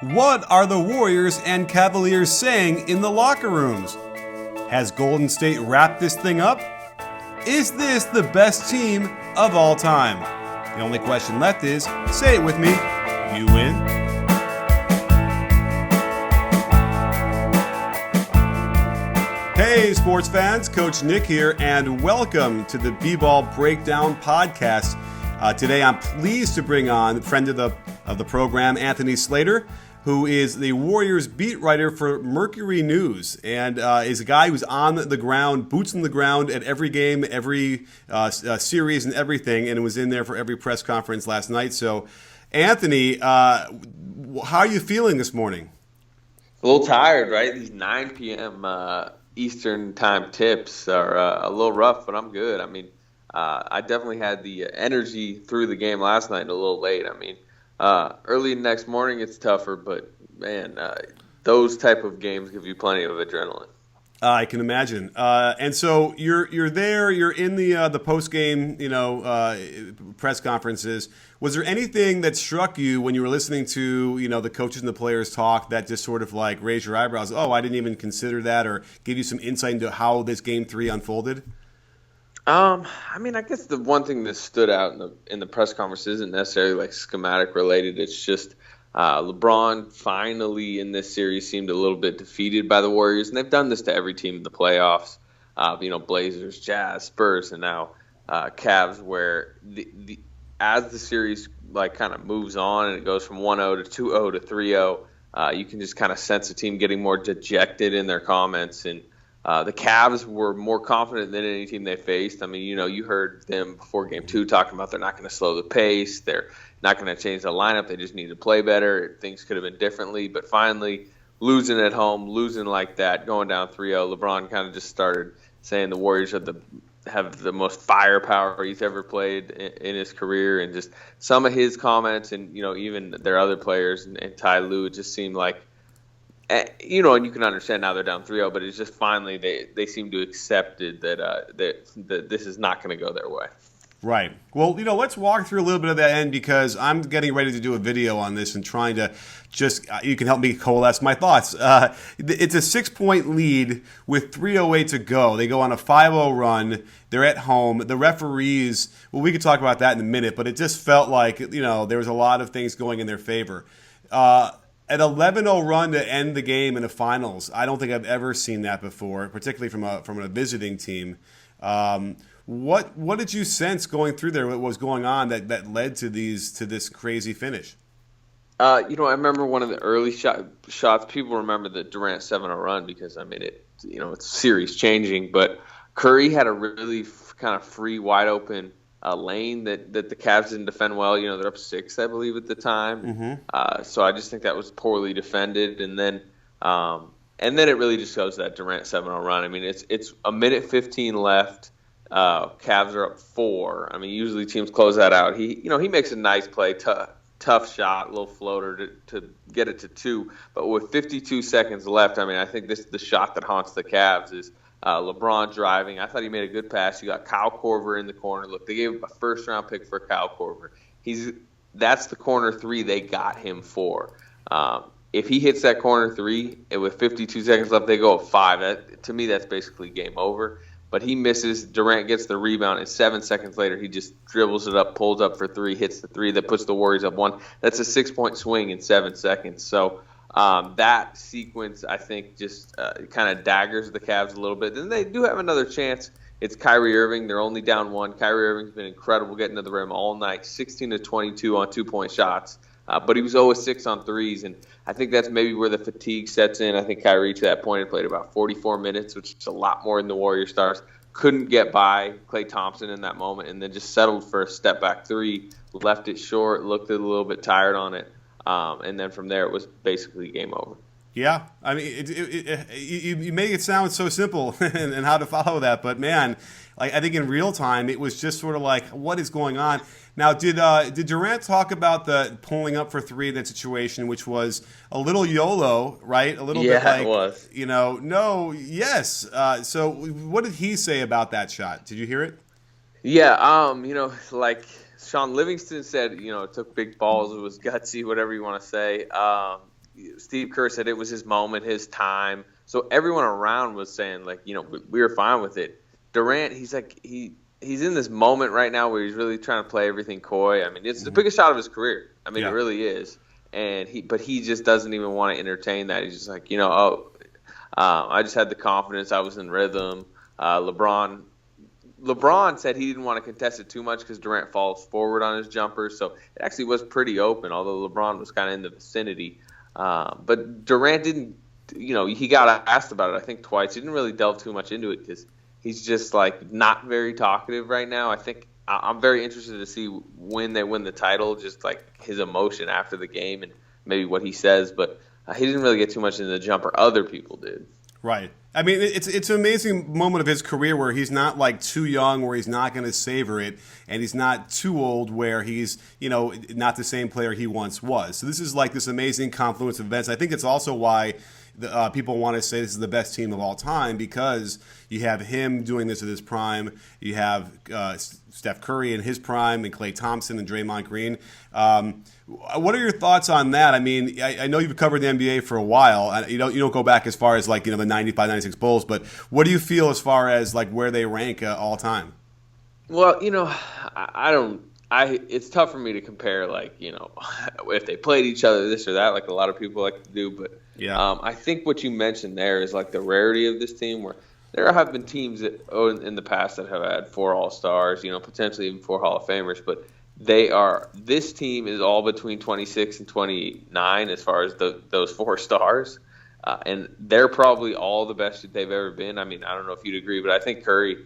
What are the Warriors and Cavaliers saying in the locker rooms? Has Golden State wrapped this thing up? Is this the best team of all time? The only question left is, say it with me, you win. Hey sports fans, Coach Nick here, and welcome to the B-Ball Breakdown Podcast. Today I'm pleased to bring on a friend of the program, Anthony Slater, who is the Warriors beat writer for Mercury News, and is a guy who's on the ground, boots on the ground at every game, every series and everything, and was in there for every press conference last night. So, Anthony, how are you feeling this morning? A little tired, right? These 9 p.m. Eastern time tips are a little rough, but I'm good. I mean, I definitely had the energy through the game last night, a little late. I mean, early next morning it's tougher, but man, those type of games give you plenty of adrenaline. I can imagine. And so you're there. You're in the post game, press conferences. Was there anything that struck you when you were listening to the coaches and the players talk that just sort of like raised your eyebrows? Oh, I didn't even consider that, or give you some insight into how this game 3 unfolded? I mean, I guess the one thing that stood out in the press conference isn't necessarily like schematic related. It's just LeBron finally in this series seemed a little bit defeated by the Warriors, and they've done this to every team in the playoffs. Blazers, Jazz, Spurs, and now Cavs. Where as the series like kind of moves on and it goes from 1-0 to 2-0 to 3-0, you can just kind of sense the team getting more dejected in their comments. And the Cavs were more confident than any team they faced. I mean, you heard them before Game 2 talking about they're not going to slow the pace. They're not going to change the lineup. They just need to play better. Things could have been differently. But finally, losing at home, losing like that, going down 3-0, LeBron kind of just started saying the Warriors have the most firepower he's ever played in his career. And just some of his comments and, even their other players and Ty Lue, it just seemed like, and you can understand now they're down 3-0, but it's just finally they seem to accept it that this is not going to go their way. Right. Well, let's walk through a little bit of that end, because I'm getting ready to do a video on this and trying to you can help me coalesce my thoughts. It's a 6-point lead with 3:08 to go. They go on a 5-0 run. They're at home. The referees, well, we could talk about that in a minute, but it just felt like, there was a lot of things going in their favor. An 11-0 run to end the game in the finals. I don't think I've ever seen that before, particularly from a visiting team. What did you sense going through there? What was going on that led to this crazy finish? I remember one of the early shots. People remember the Durant 7-0 run because it's series changing. But Curry had a really kind of free, wide open lane that the Cavs didn't defend well. They're up 6, I believe, at the time. Mm-hmm. So I just think that was poorly defended. And then it really just goes to that Durant 7-0 run. I mean, it's a minute 15 left. Cavs are up 4. I mean, usually teams close that out. He makes a nice play, tough shot, little floater to get it to 2. But with 52 seconds left, I mean, I think this is the shot that haunts the Cavs is LeBron driving. I thought he made a good pass. You got Kyle Korver in the corner. Look, they gave him a first-round pick for Kyle Korver. That's the corner 3 they got him for. If he hits that corner 3 and with 52 seconds left, they go up 5. To me, that's basically game over. But he misses. Durant gets the rebound, and 7 seconds later, he just dribbles it up, pulls up for 3, hits the 3 that puts the Warriors up 1. That's a 6-point swing in 7 seconds. So that sequence, I think, just kind of daggers the Cavs a little bit. Then they do have another chance. It's KYRIE Irving. They're only down 1. KYRIE Irving's been incredible getting to the rim all night, 16 of 22 on 2-point shots. But he was 0-6 on threes, and I think that's maybe where the fatigue sets in. I think KYRIE to that point had played about 44 minutes, which is a lot more than the Warrior stars. Couldn't get by Klay Thompson in that moment, and then just settled for a step-back 3, left it short, looked a little bit tired on it, and then from there it was basically game over. Yeah, I mean, you make it sound so simple and how to follow that, but man, like I think in real time it was just sort of like, what is going on? Now, did Durant talk about the pulling up for 3 in that situation, which was a little YOLO, right? A little bit like, it was. Yes. So what did he say about that shot? Did you hear it? Yeah, like Sean Livingston said, it took big balls, it was gutsy, whatever you want to say. Steve Kerr said it was his moment, his time. So everyone around was saying, like, we were fine with it. Durant, he's like he's in this moment right now where he's really trying to play everything coy. I mean, it's the biggest shot of his career. I mean, It really is. And he just doesn't even want to entertain that. He's just like, I just had the confidence. I was in rhythm. LeBron said he didn't want to contest it too much because Durant falls forward on his jumper. So it actually was pretty open, although LeBron was kind of in the vicinity. But Durant didn't, he got asked about it, I think, twice. He didn't really delve too much into it because he's just, like, not very talkative right now. I think I'm very interested to see when they win the title, just, like, his emotion after the game and maybe what he says. But he didn't really get too much into the jumper. Other people did. Right. I mean, it's an amazing moment of his career where he's not, like, too young, where he's not going to savor it, and he's not too old where he's, not the same player he once was. So this is, like, this amazing confluence of events. I think it's also why people want to say this is the best team of all time, because you have him doing this at his prime. You have Steph Curry in his prime, and Klay Thompson and Draymond Green. What are your thoughts on that? I mean, I know you've covered the NBA for a while. You don't go back as far as, like, the 95, 96 Bulls, but what do you feel as far as, like, where they rank all time? Well, it's tough for me to compare, like, if they played each other, this or that, like a lot of people like to do. But I think what you mentioned there is, like, the rarity of this team, where there have been teams that in the past that have had 4 All-Stars, potentially even 4 Hall of Famers, but this team is all between 26 and 29 as far as those 4 stars. And they're probably all the best that they've ever been. I mean, I don't know if you'd agree, but I think Curry,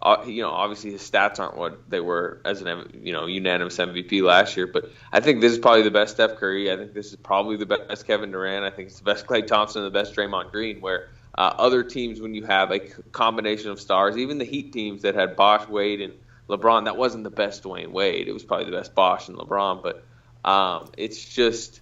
obviously his stats aren't what they were as an, unanimous MVP last year. But I think this is probably the best Steph Curry. I think this is probably the best Kevin Durant. I think it's the best Klay Thompson, the best Draymond Green, where other teams, when you have a combination of stars, even the Heat teams that had Bosh, Wade, and LeBron, that wasn't the best Dwayne Wade. It was probably the best Bosh and LeBron. But it's just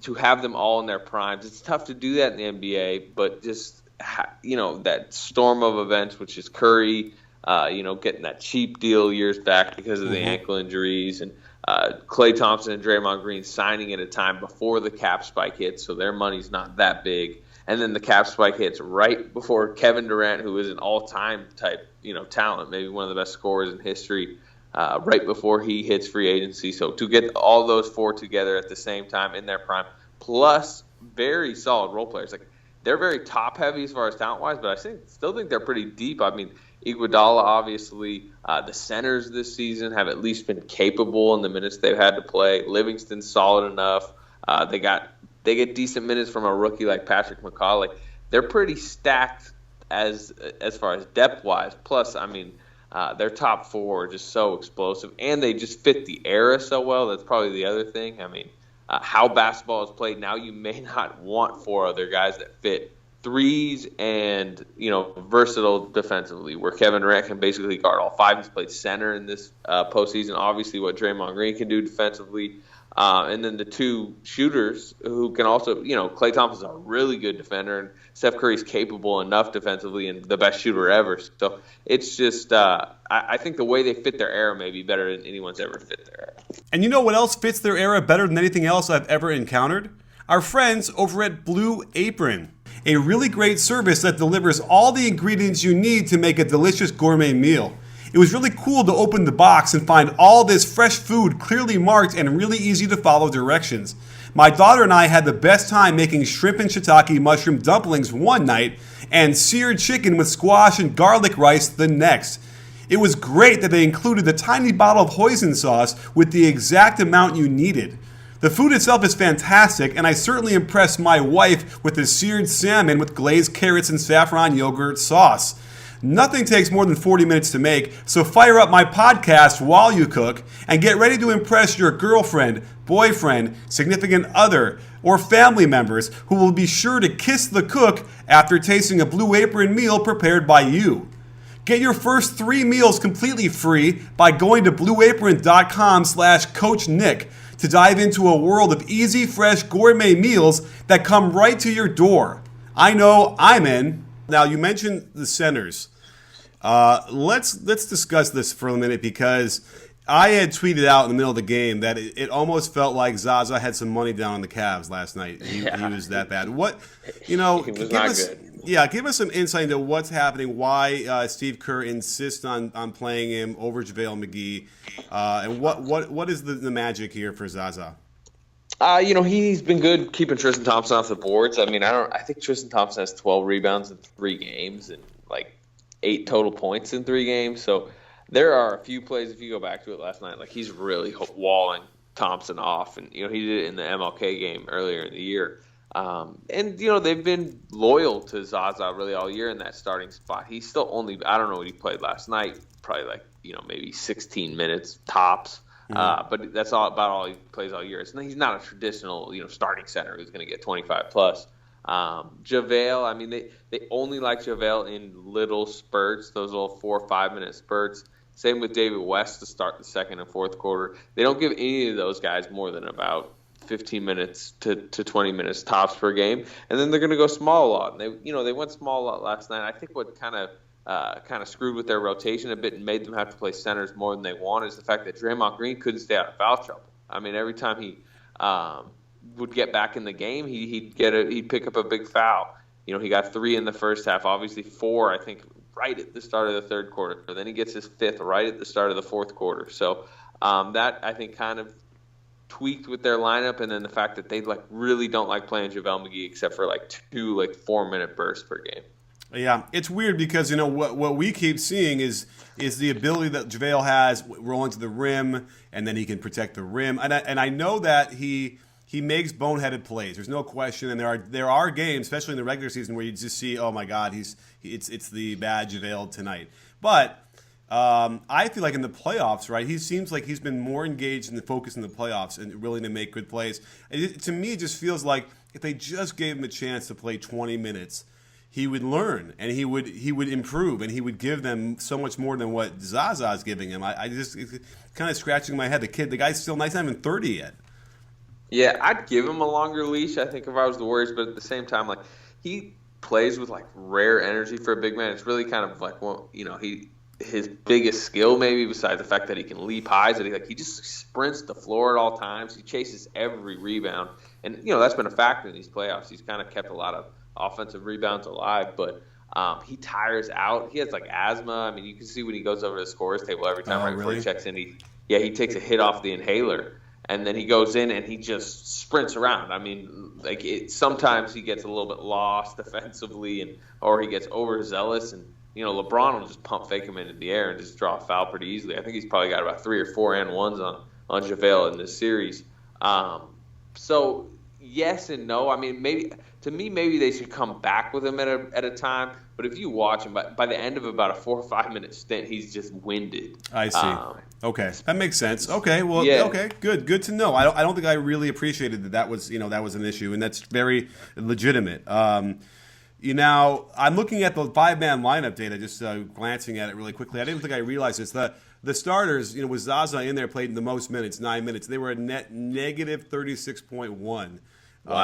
to have them all in their primes. It's tough to do that in the NBA, but just, that storm of events, which is Curry, getting that cheap deal years back because of the ankle injuries, and Klay Thompson and Draymond Green signing at a time before the cap spike hits, so their money's not that big. And then the cap spike hits right before Kevin Durant, who is an all-time type, talent, maybe one of the best scorers in history, right before he hits free agency. So to get all those 4 together at the same time in their prime, plus very solid role players. Like, they're very top-heavy as far as talent-wise, but I still think they're pretty deep. I mean, Iguodala, obviously, the centers this season have at least been capable in the minutes they've had to play. Livingston's solid enough. They get decent minutes from a rookie like Patrick McCaw. Like, they're pretty stacked as far as depth-wise. Plus, I mean, their top 4 are just so explosive, and they just fit the era so well. That's probably the other thing. I mean, how basketball is played now, you may not want 4 other guys that fit threes and, versatile defensively, where Kevin Durant can basically guard all 5. He's played center in this postseason. Obviously, what Draymond Green can do defensively. And then the 2 shooters who can also, Klay Thompson's a really good defender, and Steph Curry's capable enough defensively and the best shooter ever. So it's just, I think the way they fit their era may be better than anyone's ever fit their era. And you know what else fits their era better than anything else I've ever encountered? Our friends over at Blue Apron, a really great service that delivers all the ingredients you need to make a delicious gourmet meal. It was really cool to open the box and find all this fresh food clearly marked and really easy to follow directions. My daughter and I had the best time making shrimp and shiitake mushroom dumplings one night and seared chicken with squash and garlic rice the next. It was great that they included the tiny bottle of hoisin sauce with the exact amount you needed. The food itself is fantastic, and I certainly impressed my wife with the seared salmon with glazed carrots and saffron yogurt sauce. Nothing takes more than 40 minutes to make, so fire up my podcast while you cook and get ready to impress your girlfriend, boyfriend, significant other, or family members who will be sure to kiss the cook after tasting a Blue Apron meal prepared by you. Get your first 3 meals completely free by going to blueapron.com/CoachNick to dive into a world of easy, fresh gourmet meals that come right to your door. I know I'm in. Now, you mentioned the centers. Let's discuss this for a minute, because I had tweeted out in the middle of the game that it almost felt like Zaza had some money down on the Cavs last night. He was that bad. What, He was not good. Yeah, give us some insight into what's happening, why Steve Kerr insists on playing him over JaVale McGee, and what is the magic here for Zaza? He's been good keeping Tristan Thompson off the boards. I mean, I think Tristan Thompson has 12 rebounds in 3 games and like 8 total points in 3 games. So there are a few plays, if you go back to it last night, like he's really walling Thompson off. And, he did it in the MLK game earlier in the year. They've been loyal to Zaza really all year in that starting spot. He's still I don't know what he played last night, probably like, maybe 16 minutes tops. But that's about all he plays all year. He's not a traditional, starting center who's going to get 25 plus. JaVale, I mean, they only like JaVale in little spurts, those little 4 or 5 minute spurts. Same with David West to start the second and fourth quarter. They don't give any of those guys more than about 15 minutes to 20 minutes tops per game, and then they're going to go small a lot. And they went small a lot last night. I think what kind of screwed with their rotation a bit and made them have to play centers more than they wanted is the fact that Draymond Green couldn't stay out of foul trouble. I mean, every time he would get back in the game, he'd pick up a big foul. He got 3 in the first half, obviously 4, I think, right at the start of the third quarter. Then he gets his 5th right at the start of the fourth quarter. So that, I think, kind of tweaked with their lineup, and then the fact that they really don't like playing JaVale McGee except for 2 4-minute bursts per game. Yeah, it's weird because what we keep seeing is the ability that JaVale has rolling to the rim, and then he can protect the rim. And I know that he makes boneheaded plays. There's no question. And there are games, especially in the regular season, where you just see, oh my God, it's the bad JaVale tonight. But I feel like in the playoffs, right, he seems like he's been more engaged in the focus in the playoffs and willing to make good plays. To me, it just feels like if they just gave him a chance to play 20 minutes, he would learn and he would improve and he would give them so much more than what Zaza is giving him. I just it's kind of scratching my head. The guy's still nice, not even 30 yet. Yeah, I'd give him a longer leash, I think, if I was the Warriors, but at the same time, he plays with rare energy for a big man. It's really kind of his biggest skill, maybe besides the fact that he can leap highs, that he just sprints the floor at all times. He chases every rebound, and that's been a factor in these playoffs. He's kind of kept a lot of offensive rebounds alive, but he tires out. He has asthma. I mean, you can see when he goes over the scores table every time before he checks in. He takes a hit off the inhaler, and then he goes in and he just sprints around. I mean, sometimes he gets a little bit lost defensively, or he gets overzealous, and LeBron will just pump fake him into the air and just draw a foul pretty easily. I think he's probably got about 3 or 4 and ones on JaVale in this series. So yes and no. I mean, maybe they should come back with him at a time. But if you watch him, by the end of about a 4 or 5 minute stint, he's just winded. I see. Okay, that makes sense. Okay, well, yeah. Okay, good to know. I don't think I really appreciated that was an issue, and that's very legitimate. I'm looking at the 5-man lineup data, just glancing at it really quickly. I didn't think I realized this. The starters, with Zaza in there, played the most minutes, 9 minutes. They were a net negative 36.1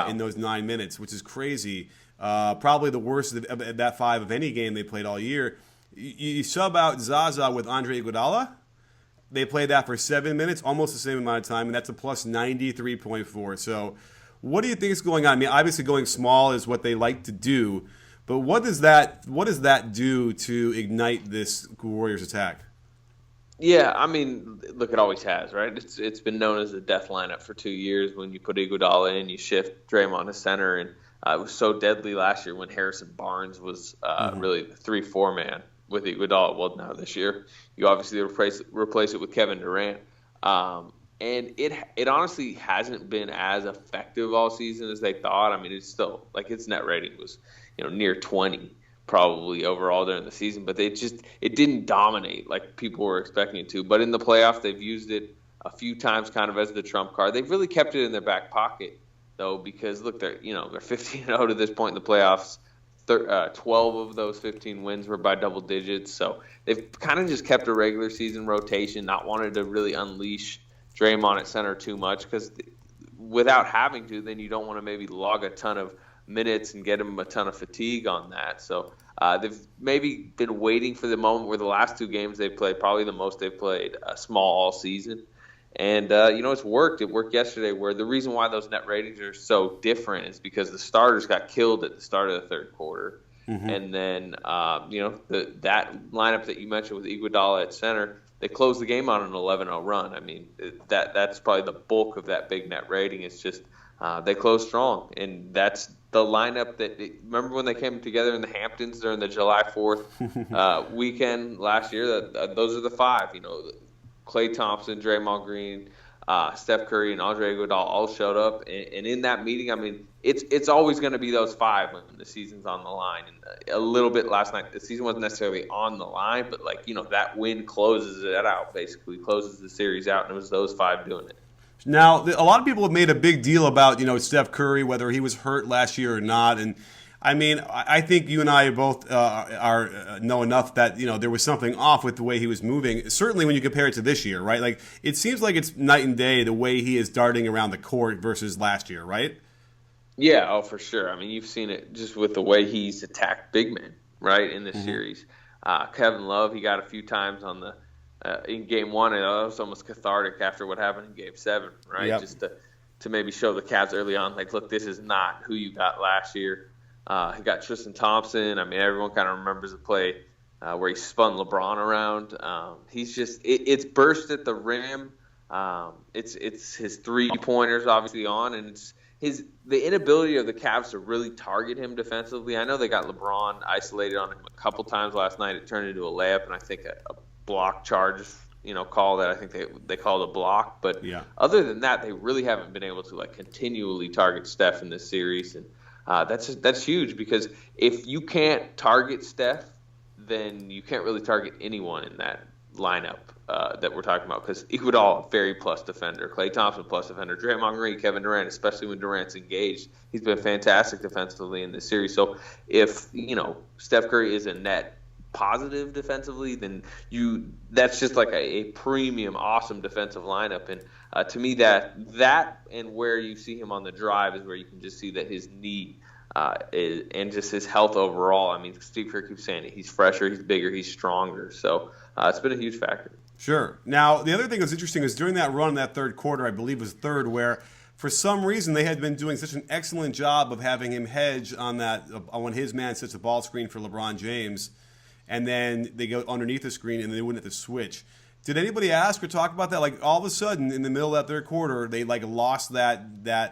in those 9 minutes, which is crazy. Probably the worst of that 5 of any game they played all year. You sub out Zaza with Andre Iguodala. They played that for 7 minutes, almost the same amount of time, and that's a plus 93.4. So what do you think is going on? I mean, obviously going small is what they like to do, but what does that do to ignite this Warriors attack? Yeah, I mean, look, it always has, right? It's been known as the death lineup for 2 years. When you put Iguodala in, you shift Draymond to center, and it was so deadly last year when Harrison Barnes was really the 3-4 man with Iguodala. Well, now this year, you obviously replace it with Kevin Durant. And it honestly hasn't been as effective all season as they thought. I mean, it's still its net rating was near 20 probably overall during the season, but it didn't dominate like people were expecting it to. But in the playoffs, they've used it a few times kind of as the trump card. They've really kept it in their back pocket though, because look, they're 15-0 to this point in the playoffs. 12 of those 15 wins were by double digits, so they've kind of just kept a regular season rotation, not wanted to really unleash Draymond at center too much, because without having to, then you don't want to maybe log a ton of minutes and get him a ton of fatigue on that. So They've maybe been waiting for the moment where the last 2 games they've played, probably the most they've played, small all season. And, it's worked. It worked yesterday, where the reason why those net ratings are so different is because the starters got killed at the start of the third quarter. Mm-hmm. And then, that lineup that you mentioned with Iguodala at center, they closed the game on an 11-0 run. I mean, that's probably the bulk of that big net rating. It's just they closed strong. And that's the lineup remember when they came together in the Hamptons during the July 4th weekend last year? Those are the 5, Klay Thompson, Draymond Green, Steph Curry, and Andre Iguodala all showed up. And in that meeting, I mean, it's always going to be those 5 when the season's on the line. And a little bit last night, the season wasn't necessarily on the line, but that win closes it out, basically closes the series out, and it was those 5 doing it. Now, a lot of people have made a big deal about, Steph Curry, whether he was hurt last year or not. And I mean, I think you and I both know enough that, there was something off with the way he was moving. Certainly when you compare it to this year, right? Like, it seems like it's night and day the way he is darting around the court versus last year, right? Yeah, oh, for sure. I mean, you've seen it just with the way he's attacked big men, right, in this series. Kevin Love, he got a few times on the in Game 1, and it was almost cathartic after what happened in Game 7, right? Yep. Just to maybe show the Cavs early on, like, look, this is not who you got last year. He got Tristan Thompson. I mean, everyone kind of remembers the play where he spun LeBron around. He's just it's burst at the rim. It's his 3-pointers obviously on, and it's the inability of the Cavs to really target him defensively. I know they got LeBron isolated on him a couple times last night. It turned into a layup, and I think a block charge, call that I think they called a block. But other than that, they really haven't been able to continually target Steph in this series, and that's huge, because if you can't target Steph, then you can't really target anyone in that lineup that we're talking about, because Iguodala, very plus defender, Klay Thompson plus defender, Draymond Green, Kevin Durant, especially when Durant's engaged, he's been fantastic defensively in this series. So if Steph Curry is a net positive defensively, then that's just like a premium, awesome defensive lineup. And to me, that and where you see him on the drive is where you can just see that his knee and just his health overall. I mean, Steve Kerr keeps saying it. He's fresher, he's bigger, he's stronger. So it's been a huge factor. Sure. Now, the other thing that's interesting is during that run in that third quarter, I believe was third, where for some reason they had been doing such an excellent job of having him hedge on when his man sets a ball screen for LeBron James, and then they go underneath the screen and they wouldn't have to switch. Did anybody ask or talk about that? Like, all of a sudden in the middle of that third quarter, they lost that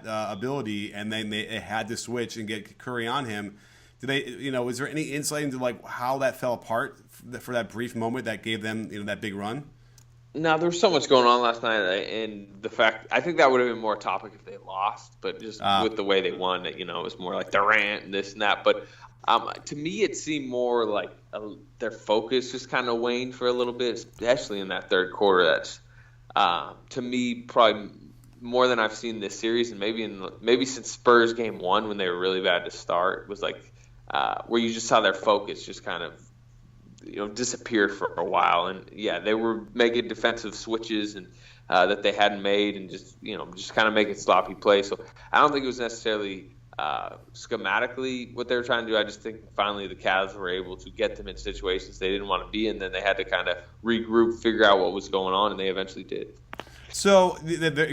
ability, and then they had to switch and get Curry on him. Did they, was there any insight into how that fell apart for that brief moment that gave them that big run? No, there was so much going on last night, and the fact, I think that would have been more a topic if they lost, but just with the way they won, it was more like Durant and this and that. But to me, it seemed more like their focus just kind of waned for a little bit, especially in that third quarter. That's to me probably more than I've seen this series, and maybe since Spurs Game 1 when they were really bad to start, was where you just saw their focus just kind of disappeared for a while. And they were making defensive switches and that they hadn't made, and just kind of making sloppy plays. So I don't think it was necessarily schematically what they were trying to do. I just think finally the Cavs were able to get them in situations they didn't want to be in. Then they had to kind of regroup, figure out what was going on, and they eventually did. So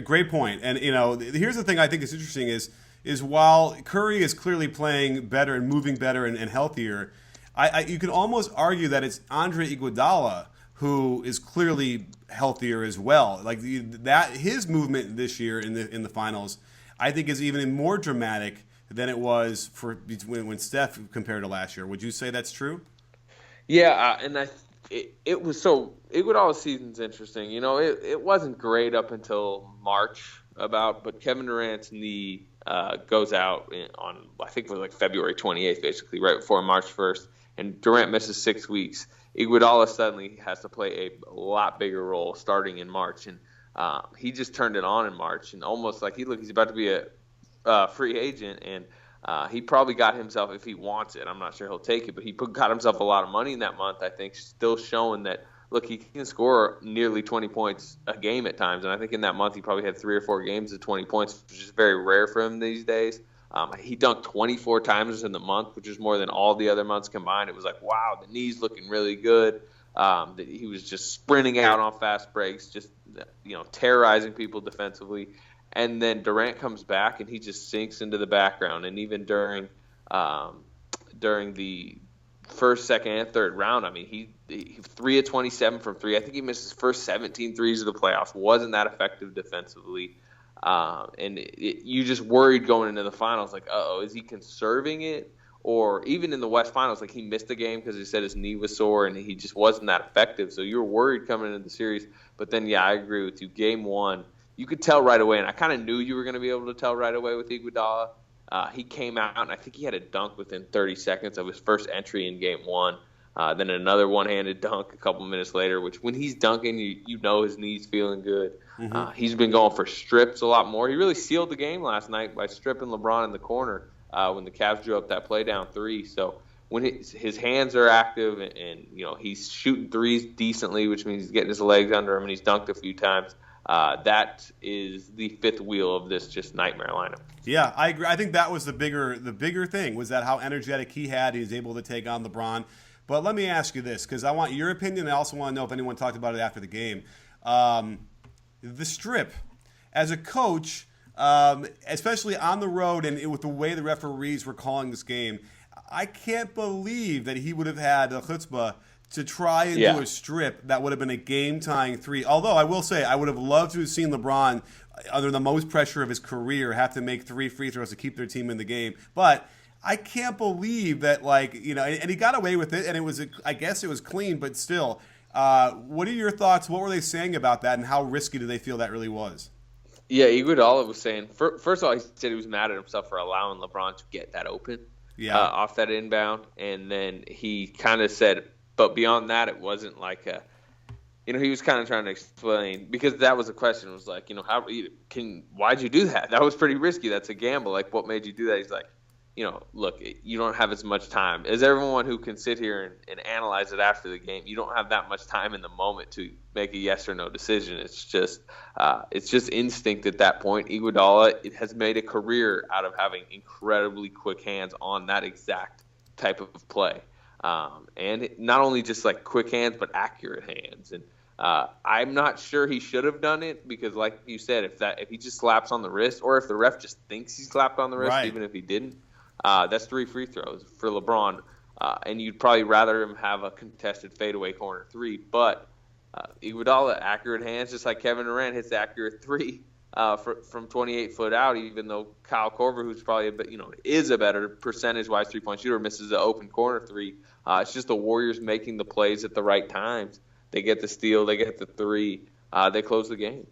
great point. And here's the thing I think is interesting is while Curry is clearly playing better and moving better and healthier, you can almost argue that it's Andre Iguodala who is clearly healthier as well. His movement this year in the finals, I think, is even more dramatic than it was when Steph compared to last year. Would you say that's true? Yeah, and it was so Iguodala's season's interesting. It wasn't great up until March but Kevin Durant's knee goes out on, I think it was February 28th, basically right before March 1st, and Durant misses 6 weeks. Iguodala suddenly has to play a lot bigger role starting in March, and he just turned it on in March, and almost he's about to be a free agent, and he probably got himself, if he wants it, I'm not sure he'll take it, but he got himself a lot of money in that month, I think, still showing that, look, he can score nearly 20 points a game at times, and I think in that month he probably had 3 or 4 games of 20 points, which is very rare for him these days. He dunked 24 times in the month, which is more than all the other months combined. It was like, wow, the knee's looking really good. He was just sprinting out on fast breaks, just terrorizing people defensively. And then Durant comes back and he just sinks into the background. And even during the first, second, and third round, I mean, he 3 of 27 from three. I think he missed his first 17 threes of the playoffs. Wasn't that effective defensively. And you just worried going into the finals, like, is he conserving it? Or even in the West Finals, like, he missed a game because he said his knee was sore and he just wasn't that effective. So you were worried coming into the series. But then, yeah, I agree with you. Game one, you could tell right away, and I kind of knew you were going to be able to tell right away with Iguodala. He came out, and I think he had a dunk within 30 seconds of his first entry in game one. Then another one-handed dunk a couple minutes later, which when he's dunking, you know his knee's feeling good. Mm-hmm. He's been going for strips a lot more. He really sealed the game last night by stripping LeBron in the corner when the Cavs drew up that play down three. So when his hands are active and he's shooting threes decently, which means he's getting his legs under him and he's dunked a few times, that is the fifth wheel of this just nightmare lineup. Yeah, I agree. I think that was the bigger thing was that how energetic he had. He was able to take on LeBron. But let me ask you this, because I want your opinion. I also want to know if anyone talked about it after the game. The strip, as a coach, especially on the road and with the way the referees were calling this game, I can't believe that he would have had the chutzpah to try and do a strip that would have been a game-tying three. Although I will say I would have loved to have seen LeBron, under the most pressure of his career, have to make 3 free throws to keep their team in the game. But I can't believe that, and he got away with it, and it was, I guess it was clean, but still. What are your thoughts? What were they saying about that, and how risky do they feel that really was? Yeah, Iguodala was saying, first of all, he said he was mad at himself for allowing LeBron to get that open off that inbound, and then he kind of said, but beyond that, it wasn't like he was kind of trying to explain, because that was the question. It was like, why'd you do that? That was pretty risky. That's a gamble. Like, what made you do that? He's like, look, you don't have as much time. As everyone who can sit here and analyze it after the game, you don't have that much time in the moment to make a yes or no decision. It's just instinct at that point. Iguodala has made a career out of having incredibly quick hands on that exact type of play. And not only just like quick hands, but accurate hands. And I'm not sure he should have done it, because, like you said, if he just slaps on the wrist, or if the ref just thinks he slapped on the wrist, even if he didn't, that's 3 free throws for LeBron. And you'd probably rather him have a contested fadeaway corner three. But Iguodala, accurate hands, just like Kevin Durant hits the accurate three from 28 foot out, even though Kyle Korver, who's probably is a better percentage-wise three-point shooter, misses the open corner three. It's just the Warriors making the plays at the right times. They get the steal, they get the three, they close the game.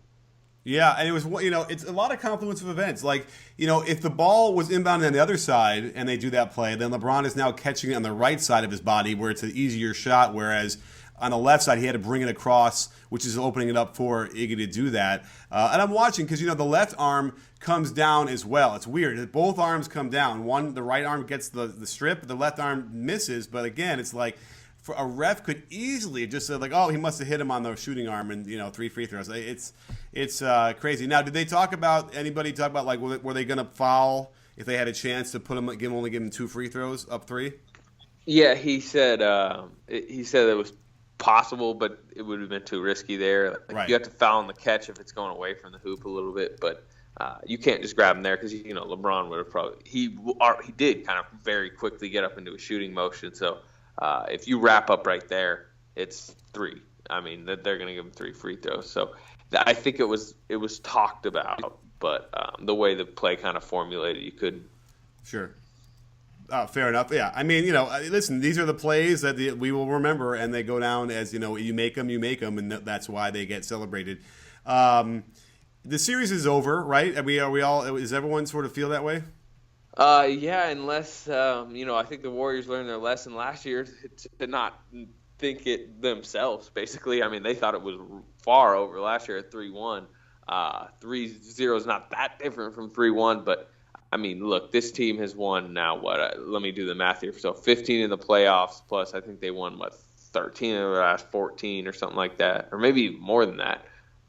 Yeah, and it was, it's a lot of confluence of events. Like, if the ball was inbounded on the other side and they do that play, then LeBron is now catching it on the right side of his body where it's an easier shot, whereas on the left side he had to bring it across, which is opening it up for Iggy to do that. And I'm watching because, the left arm comes down as well. It's weird. Both arms come down. The right arm gets the strip, the left arm misses. But again, it's like, for a ref could easily just say, like, oh, he must have hit him on the shooting arm and 3 free throws. It's crazy. Now, did they anybody talk about, like, were they going to foul if they had a chance to only give him 2 free throws up 3? Yeah, he said it was possible, but it would have been too risky there. Like, right. You have to foul on the catch if it's going away from the hoop a little bit, but you can't just grab him there, because LeBron would have probably he did kind of very quickly get up into a shooting motion. So if you wrap up right there, it's 3. I mean, they're going to give him 3 free throws. So I think it was talked about, but the way the play kind of formulated, you couldn't. Sure. Fair enough. Yeah. I mean, listen, these are the plays that we will remember, and they go down as, you make them, and that's why they get celebrated. The series is over, right? Are we all? Does everyone sort of feel that way? Yeah, unless I think the Warriors learned their lesson last year to not think it themselves. Basically, I mean, they thought it was far over last year at 3-1. 3-0 is not that different from 3-1, but I mean, look, this team has won now, let me do the math here. So 15 in the playoffs, plus I think they won, 13 of their last 14 or something like that, or maybe more than that,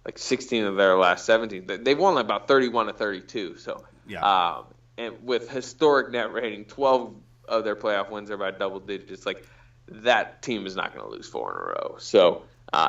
like 16 of their last 17. They've won about 31 to 32. So, yeah. and with historic net rating, 12 of their playoff wins are by double digits. Like, that team is not going to lose 4 in a row. So,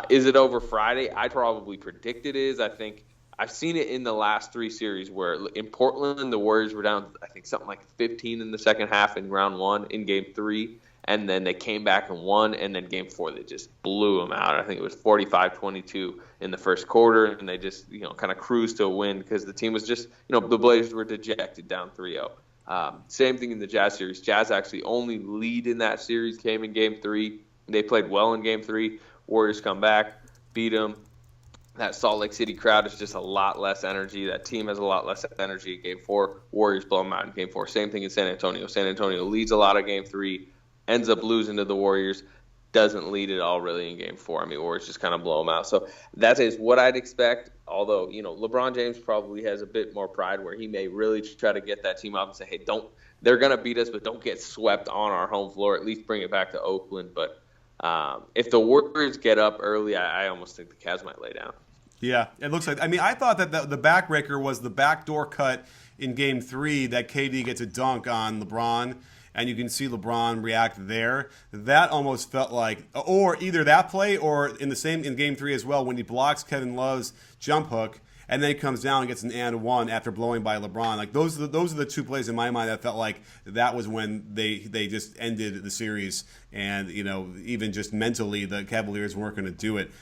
is it over Friday? I probably predict it is. I think I've seen it in the last 3 series where in Portland, the Warriors were down, I think, something like 15 in the second half in round 1 in game 3. And then they came back and won. And then game 4, they just blew them out. I think it was 45-22 in the first quarter. And they just, kind of cruised to a win because the team was just, the Blazers were dejected down 3-0. Same thing in the Jazz series. Jazz actually only lead in that series came in game 3. They played well in game 3. Warriors come back, beat them. That Salt Lake City crowd is just a lot less energy. That team has a lot less energy in game 4. Warriors blow them out in game 4. Same thing in San Antonio. San Antonio leads a lot of game 3, ends up losing to the Warriors, doesn't lead at all really in game 4. I mean, Warriors just kind of blow them out. So that is what I'd expect. Although, LeBron James probably has a bit more pride where he may really try to get that team up and say, hey, they're going to beat us, but don't get swept on our home floor. At least bring it back to Oakland. But if the Warriors get up early, I almost think the Cavs might lay down. Yeah, it looks like. I mean, I thought that the backbreaker was the backdoor cut in Game 3 that KD gets a dunk on LeBron, and you can see LeBron react there. That almost felt like, or either that play or in Game 3 as well when he blocks Kevin Love's jump hook, and then he comes down and gets an and one after blowing by LeBron. Like those are the 2 plays in my mind that felt like that was when they just ended the series, and even just mentally the Cavaliers weren't going to do it.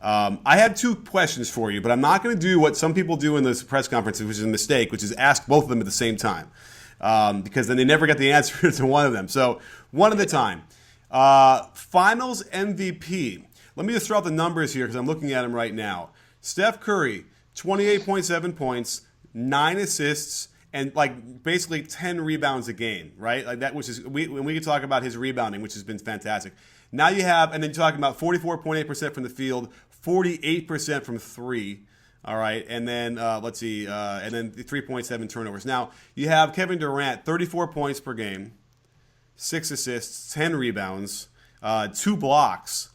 I had 2 questions for you, but I'm not going to do what some people do in this press conference, which is a mistake, which is ask both of them at the same time, because then they never get the answer to one of them. So one at a time. Finals MVP. Let me just throw out the numbers here because I'm looking at them right now. Steph Curry, 28.7 points, 9 assists, and basically 10 rebounds a game, right? Like that, which is when we can talk about his rebounding, which has been fantastic. Now you have, and then you're talking about 44.8% from the field, 48% from 3. All right, and then let's see, and then 3.7 turnovers. Now you have Kevin Durant, 34 points per game, 6 assists, 10 rebounds, 2 blocks.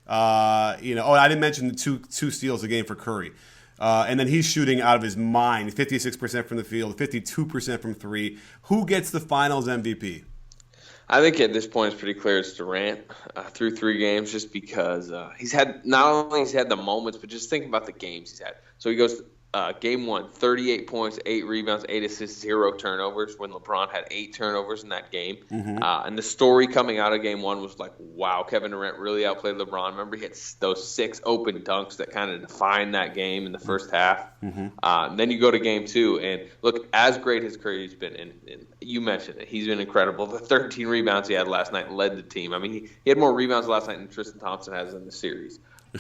I didn't mention the two steals a game for Curry. And then he's shooting out of his mind, 56% from the field, 52% from 3. Who gets the Finals MVP? I think at this point it's pretty clear it's Durant through 3 games, just because he's had the moments, but just think about the games he's had. So he goes game 1, 38 points, 8 rebounds, 8 assists, 0 turnovers, when LeBron had 8 turnovers in that game. Mm-hmm. And the story coming out of game 1 was like, wow, Kevin Durant really outplayed LeBron. Remember, he had those 6 open dunks that kind of defined that game in the first half. Mm-hmm. Then you go to game 2, and look, as great as Curry's been, and you mentioned it, he's been incredible. The 13 rebounds he had last night led the team. I mean, he had more rebounds last night than Tristan Thompson has in the series.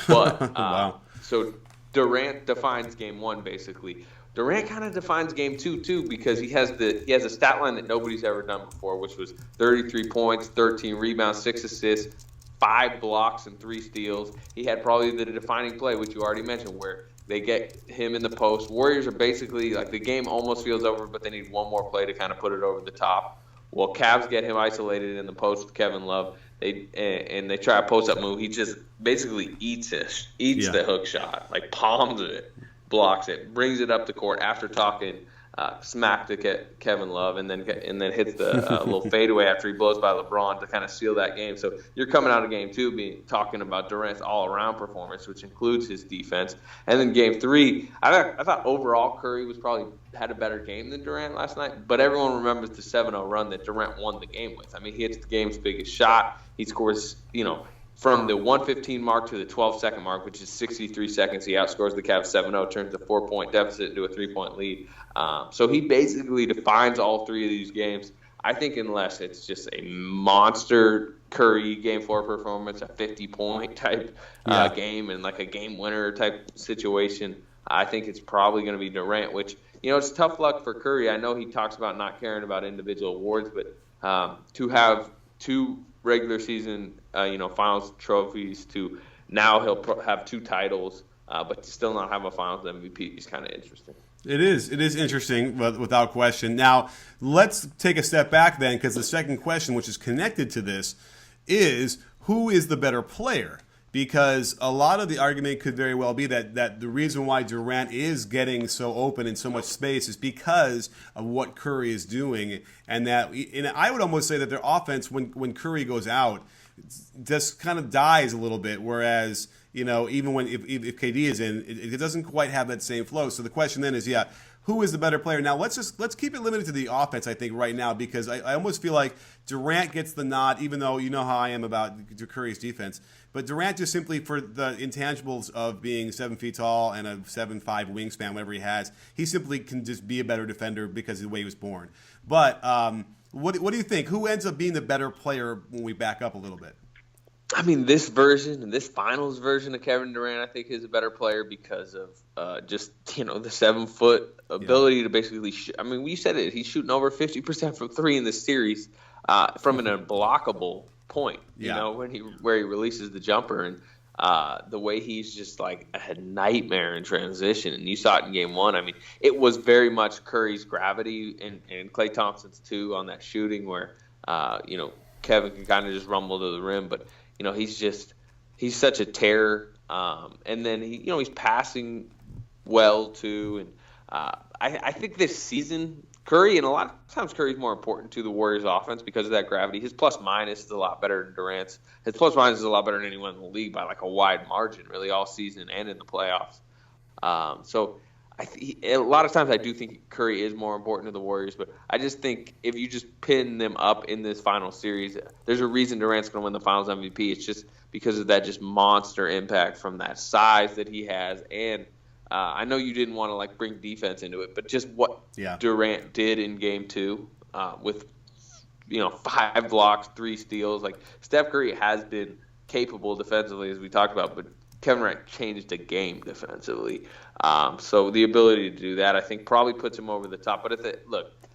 But wow. So Durant defines game 1 basically. Durant kind of defines game 2 too, because he has a stat line that nobody's ever done before, which was 33 points, 13 rebounds, 6 assists, 5 blocks, and 3 steals. He had probably the defining play, which you already mentioned, where they get him in the post. Warriors are basically like the game almost feels over, but they need one more play to kind of put it over the top. Well, Cavs get him isolated in the post with Kevin Love. They try a post-up move. He just basically eats the hook shot, like palms it, blocks it, brings it up the court after talking smack to Kevin Love, and then hits the little fadeaway after he blows by LeBron to kind of seal that game. So you're coming out of game 2 talking about Durant's all-around performance, which includes his defense. And then game 3, I thought overall Curry was probably had a better game than Durant last night, but everyone remembers the 7-0 run that Durant won the game with. I mean, he hits the game's biggest shot. He scores, from the 1:15 mark to the 12-second mark, which is 63 seconds. He outscores the Cavs 7-0, turns a 4-point deficit into a 3-point lead. So he basically defines all 3 of these games. I think unless it's just a monster Curry game 4 performance, a 50-point type game, and like a game winner type situation, I think it's probably going to be Durant, which, it's tough luck for Curry. I know he talks about not caring about individual awards, but to have 2 regular season, finals trophies, to now he'll have 2 titles, but to still not have a finals MVP is kind of interesting. It is interesting, without question. Now, let's take a step back then, because the second question, which is connected to this, is who is the better player? because a lot of the argument could very well be that the reason why Durant is getting so open and so much space is because of what Curry is doing, and I would almost say that their offense, when Curry goes out, just kind of dies a little bit, whereas even when if KD is in, it doesn't quite have that same flow. So the question then is, who is the better player? Now let's keep it limited to the offense, I think, right now, because I almost feel like Durant gets the nod, even though you know how I am about Curry's defense. But Durant, just simply for the intangibles of being 7 feet tall and a 7'5" wingspan, whatever he has, he simply can just be a better defender because of the way he was born. But what do you think? Who ends up being the better player when we back up a little bit? I mean, this version and this finals version of Kevin Durant, I think, is a better player because of just the 7 foot ability to basically shoot. I mean, we said it. He's shooting over 50% from three in this series from an unblockable point. Where he releases the jumper, and the way he's just like a nightmare in transition. And you saw it in Game 1. I mean, it was very much Curry's gravity and Klay Thompson's too on that shooting, where Kevin can kind of just rumble to the rim, but he's such a terror. And then he's passing well too. And I think this season, Curry, and a lot of times Curry's more important to the Warriors offense because of that gravity. His plus minus is a lot better than Durant's. His plus minus is a lot better than anyone in the league by like a wide margin, really, all season and in the playoffs. So a lot of times I do think Curry is more important to the Warriors, but I just think if you just pin them up in this final series, there's a reason Durant's going to win the Finals MVP. It's just because of that just monster impact from that size that he has. And I know you didn't want to bring defense into it, but just what Durant did in Game 2 with 5 blocks, 3 steals. Like, Steph Curry has been capable defensively, as we talked about, but Kevin Durant changed the game defensively. So the ability to do that, I think, probably puts him over the top. But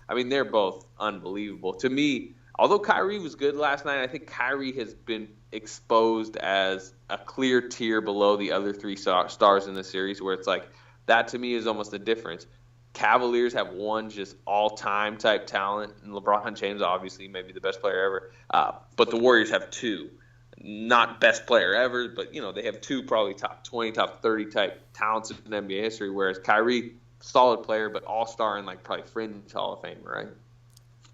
they're both unbelievable. To me, although KYRIE was good last night, I think KYRIE has been exposed as a clear tier below the other 3 stars in the series, where it's like that to me is almost the difference. Cavaliers have one just all-time type talent, and LeBron James obviously maybe the best player ever. But the Warriors have 2. Not best player ever, but they have 2 probably top 20, top 30 type talents in NBA history. Whereas KYRIE, solid player, but all-star and probably fringe Hall of Famer, right?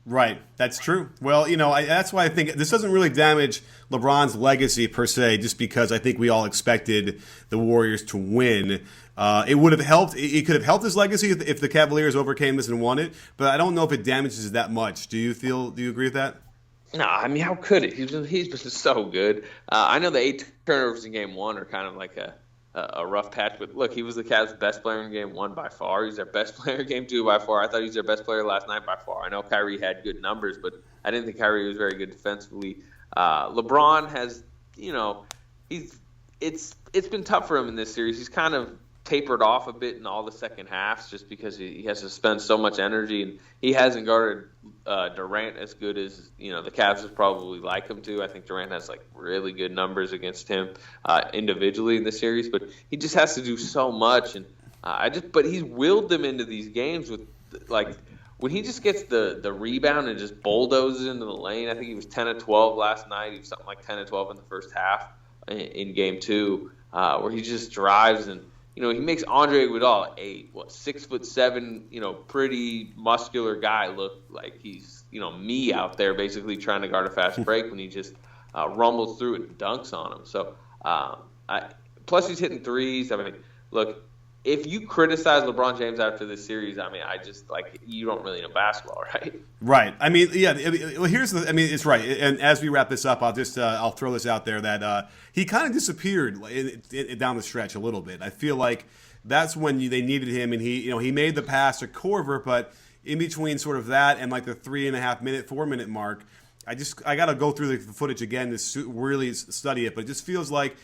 Right, that's true. Well, that's why I think this doesn't really damage LeBron's legacy per se, just because I think we all expected the Warriors to win. It would have helped. It could have helped his legacy if the Cavaliers overcame this and won it. But I don't know if it damages it that much. Do you agree with that? No, I mean, how could it? He's been so good. I know the 8 turnovers in Game 1 are kind of like a rough patch, but look, he was the Cavs' best player in Game 1 by far. He's their best player in Game 2 by far. I thought he was their best player last night by far. I know KYRIE had good numbers, but I didn't think KYRIE was very good defensively. LeBron has, it's been tough for him in this series. He's kind of tapered off a bit in all the second halves just because he has to spend so much energy, and he hasn't guarded Durant as good as the Cavs would probably like him to. I think Durant has really good numbers against him individually in the series, but he just has to do so much, and but he's willed them into these games with when he just gets the rebound and just bulldozes into the lane. I think he was 10 of 12 last night. He was something like 10 of 12 in the first half in Game 2, where he just drives and. He makes Andre Iguodala, 6'7", pretty muscular guy, look like he's, me out there basically trying to guard a fast break when he just rumbles through it and dunks on him. So, plus he's hitting threes. I mean, look, if you criticize LeBron James after this series, you don't really know basketball, right? Right. I mean, yeah. Well, it's right. And as we wrap this up, I'll throw this out there that he kind of disappeared down the stretch a little bit. I feel like that's when they needed him, and he made the pass to Korver, but in between sort of that and the 3.5 minute, 4 minute mark, I got to go through the footage again to really study it, but it just feels like.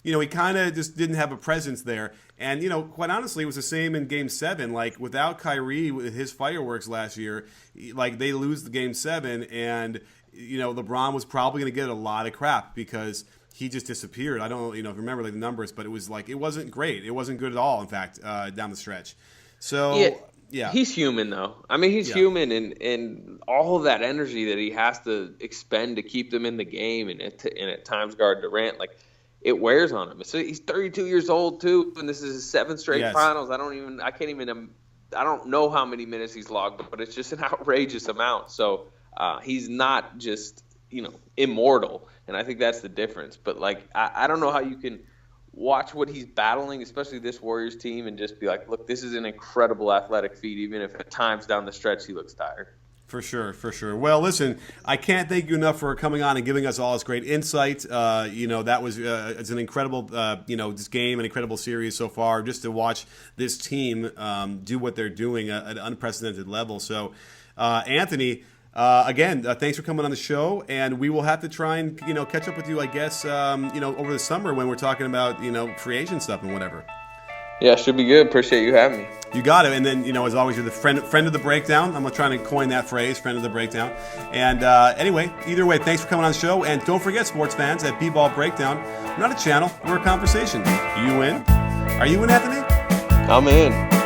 He kind of just didn't have a presence there. And, quite honestly, it was the same in Game 7. Without KYRIE, with his fireworks last year, they lose the Game 7. And, LeBron was probably going to get a lot of crap because he just disappeared. I don't remember the numbers, but it was it wasn't great. It wasn't good at all, in fact, down the stretch. So, yeah. He's human, though. I mean, he's human, and all of that energy that he has to expend to keep them in the game and at times guard Durant, it wears on him. So he's 32 years old too, and this is his 7th straight Yes. finals. I don't know how many minutes he's logged, but it's just an outrageous amount. So he's not just, immortal, and I think that's the difference. But like, I don't know how you can watch what he's battling, especially this Warriors team, and just be like, look, this is an incredible athletic feat, even if at times down the stretch he looks tired. For sure, for sure. Well, listen, I can't thank you enough for coming on and giving us all this great insight. That was it's an incredible, this game, an incredible series so far. Just to watch this team do what they're doing at an unprecedented level. So, Anthony, again, thanks for coming on the show, and we will have to try and catch up with you, I guess, over the summer when we're talking about free agent stuff and whatever. Yeah, should be good. Appreciate you having me. You got it. And then, as always, you're the friend of the breakdown. I'm trying to coin that phrase, friend of the breakdown. And anyway, either way, thanks for coming on the show. And don't forget, sports fans, at B-Ball Breakdown, we're not a channel, we're a conversation. You in? Are you in, Anthony? I'm in.